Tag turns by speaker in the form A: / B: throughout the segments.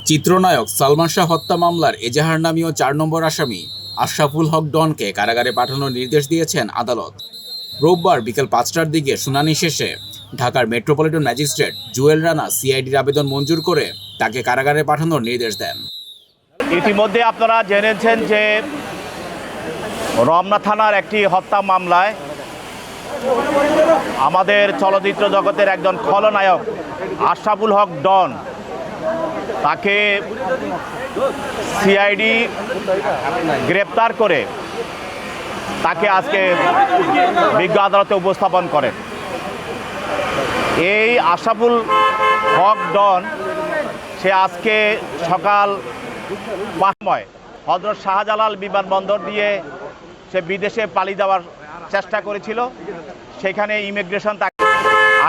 A: চিত্রনায়ক সালমান শাহ হত্যা মামলার এজাহার নামীয় ৪ নম্বর আসামি আশরাফুল হক ডনকে কারাগারে পাঠানোর নির্দেশ দিয়েছেন আদালত। রোববার বিকেল ৫টার দিকে শুনানি শেষে ঢাকার মেট্রোপলিটন ম্যাজিস্ট্রেট জুয়েল রানা সিআইডির আবেদন মঞ্জুর করে তাকে কারাগারে পাঠানোর নির্দেশ দেন।
B: ইতিমধ্যে আপনারা জেনেছেন যে রমনা থানার একটি হত্যা মামলায় আমাদের চলচ্চিত্র জগতের একজন খলনায়ক আশরাফুল হক ডন, তাকে সিআইডি গ্রেপ্তার করে তাকে আজকে বিজ্ঞ আদালতে উপস্থাপন করেন। এই আশরাফুল হক ডন সে আজকে সকাল ৫টায় হযরত শাহজালাল বিমানবন্দর দিয়ে সে বিদেশে পালিয়ে যাওয়ার চেষ্টা করেছিল। সেখানে ইমিগ্রেশন তাকে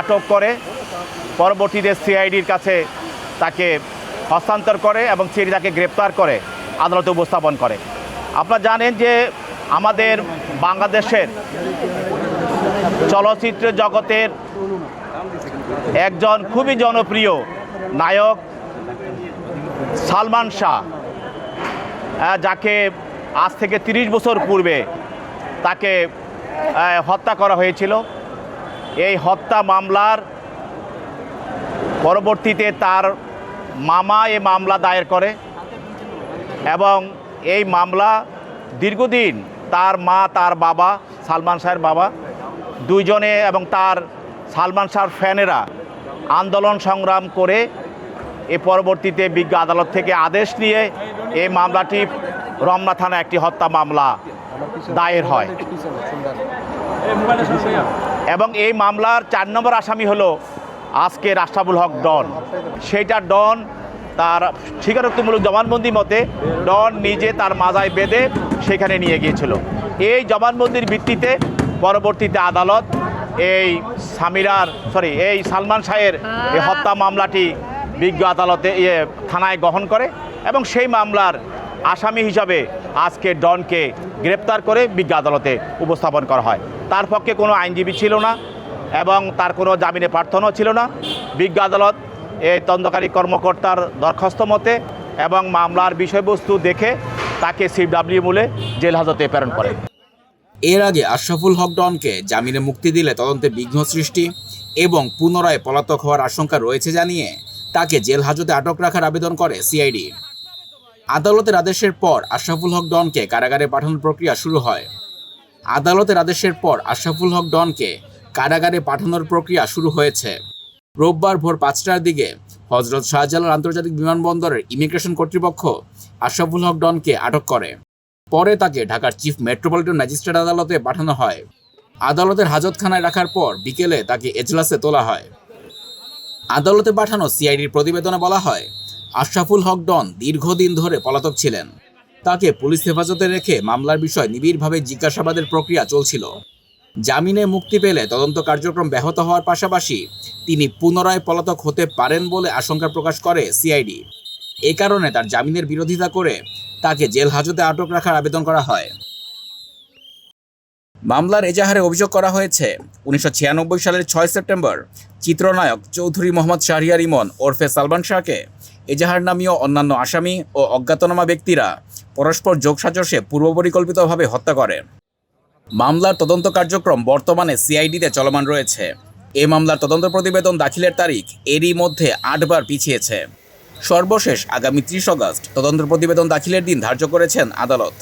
B: আটক করে পরবর্তীতে সিআইডির কাছে তাকে হস্তান্তর করে এবং সিআইডি তাকে গ্রেপ্তার করে আদালতে উপস্থাপন করে। আপনারা জানেন যে আমাদের বাংলাদেশের চলচ্চিত্র জগতের একজন খুবই জনপ্রিয় নায়ক সালমান শাহ, যাকে আজ থেকে ৩০ বছর পূর্বে তাকে হত্যা করা হয়েছিল। এই হত্যা মামলার পরবর্তীতে তার মামা এই মামলা দায়ের করে এবং এই মামলা দীর্ঘদিন তার মা, তার বাবা, সালমান শাহের বাবা দুইজনে এবং তার সালমান শাহর ফ্যানেরা আন্দোলন সংগ্রাম করে এ পরবর্তীতে বিজ্ঞ আদালত থেকে আদেশ নিয়ে এই মামলাটি রমনা থানায় একটি হত্যা মামলা দায়ের হয় এবং এই মামলার ৪ নম্বর আসামি হলো আজকের আশরাফুল হক ডন। সেইটা ডন তার স্বীকারোক্তিমূলক জবানবন্দি মতে ডন নিজে তার মাজায় বেঁধে সেখানে নিয়ে গিয়েছিল। এই জবানবন্দির ভিত্তিতে পরবর্তীতে আদালত এই সালমান শাহের এই হত্যা মামলাটি বিজ্ঞ আদালতে থানায় গ্রহণ করে এবং সেই মামলার আসামি হিসাবে আজকে ডনকে গ্রেপ্তার করে বিজ্ঞ আদালতে উপস্থাপন করা হয়। তার পক্ষে কোনো আইনজীবী ছিল না এবং তার কোনো জামিনে প্রার্থনাও ছিল না। বিজ্ঞ আদালত এই তদন্তকারী কর্মকর্তার দরখাস্ত মতে এবং মামলার বিষয়বস্তু দেখে তাকে সিডব্লিউ মূলে জেল হাজতে প্রেরণ করে।
A: এর আগে আশরাফুল হক ডনকে জামিনে মুক্তি দিলে তদন্তে বিঘ্ন সৃষ্টি এবং পুনরায় পলাতক হওয়ার আশঙ্কা রয়েছে জানিয়ে তাকে জেল হাজতে আটক রাখার আবেদন করে সিআইডি। আদালতের আদেশের পর আশরাফুল হক ডনকে কারাগারে পাঠানোর প্রক্রিয়া শুরু হয়। আদালতের আদেশের পর আশরাফুল হক ডনকে কারাগারে পাঠানোর প্রক্রিয়া শুরু হয়েছে। রোববার ভোর ৫টার দিকে হযরত শাহজালাল আন্তর্জাতিক বিমানবন্দরের ইমিগ্রেশন কর্তৃপক্ষ আশরাফুল হক ডনকে আটক করে। পরে তাকে ঢাকার চিফ মেট্রোপলিটন ম্যাজিস্ট্রেট আদালতে পাঠানো হয়। আদালতের হাজতখানায় রাখার পর বিকেলে তাকে এজলাসে তোলা হয়। আদালতে পাঠানো সিআইডির প্রতিবেদনে বলা হয়, আশরাফুল হক ডন দীর্ঘদিন ধরে পলাতক ছিলেন। তাকে পুলিশ হেফাজতে রেখে মামলার বিষয় নিবিড়ভাবে জিজ্ঞাসাবাদের প্রক্রিয়া চলছিল। জামিনে মুক্তি পেলে তদন্ত কার্যক্রম ব্যাহত হওয়ার পাশাপাশি তিনি পুনরায় পলাতক হতে পারেন বলে আশঙ্কা প্রকাশ করে সিআইডি। এ কারণে তার জামিনের বিরোধিতা করে তাকে জেল হাজতে আটক রাখার আবেদন করা হয়। মামলার এজাহারে অভিযোগ করা হয়েছে ১৯৯৬ সালের ৬ সেপ্টেম্বর চিত্রনায়ক চৌধুরী মোহাম্মদ শাহরিয়ার ইমন ওরফে সালমান শাহকে এজাহার নামীয় অন্যান্য আসামি ও অজ্ঞাতনামা ব্যক্তিরা পরস্পর যোগসাজশে পূর্বপরিকল্পিতভাবে হত্যা করে। মামলার তদন্ত কার্যক্রম বর্তমানে সিআইডিতে চলমান রয়েছে। এ মামলার তদন্ত প্রতিবেদন দাখিলের তারিখ এরই মধ্যে ৮ বার পিছিয়েছে। সর্বশেষ আগামী ৩০ আগস্ট তদন্ত প্রতিবেদন দাখিলের দিন ধার্য করেছেন আদালত।